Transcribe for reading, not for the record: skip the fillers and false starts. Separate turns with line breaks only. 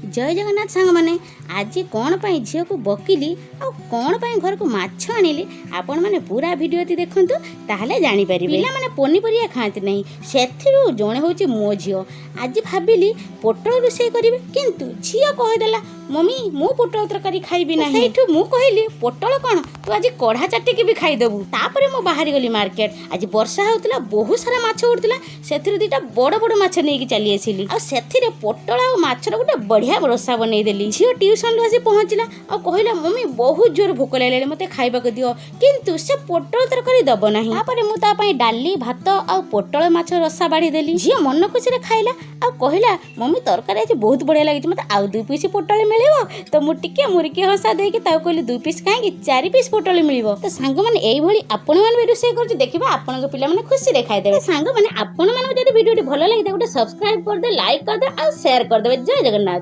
जय जगन्नाथ सांग माने आज कौन पाई झील को बकिली आ कौन पाई घर को माछ आनिली आपण माने पूरा वीडियो ती देखंतु ताहले जानि परिबे। पिला माने पनीपरिया खांती नहीं सेथिरु जणे होची मो झियो। आज भाबिली पोटल रोषे करिवे किंतु झियो कहि देला मम्मी मु पोटल तरकारी खाइबी नाही। सेठु मु कहिली पोटल कोन तू आज कढ़ा चाटी के भी खाइ देबू। तापरे मु बाहरी गली मार्केट आज वर्षा होतला बहुत सारा माछ उड़तला सेथिरु दीटा बड़ बड़ माछ नेकी चली आसिली आ सेथिरे पोटल आ माछर गोटे बढ़िया रसा बनई देली। झियो ट्यूशन आसी पहुँचला और कहला मम्मी बहुत जोर भोक लागले मते खाइबा को दियो किंतु से पोटल तरकारी दब नाही। तापरे मु ता पई डाली भात आ पोटल माछ रसा बाड़ी देली। झियो मन खुशी रे खाइला आ कहला मम्मी तरकारी आज बहुत बढ़िया लागिछ मते आउ 2 पीस पोटल मिलिबो। तो मु टिके मुरकी हसा देकी ताऊ कहली 2 पीस काहे 4 पीस पोटल मिलिबो। तो सांग माने एई भली आपण माने रोषे करछ देखिबा आपण को पिला माने खुशी रे खाइ देबे। सांग माने आपण माने जदी वीडियो भलो लागि त गोटे सब्सक्राइब कर दे लाइक कर दे आ शेयर कर देबे। जय जगन्नाथ।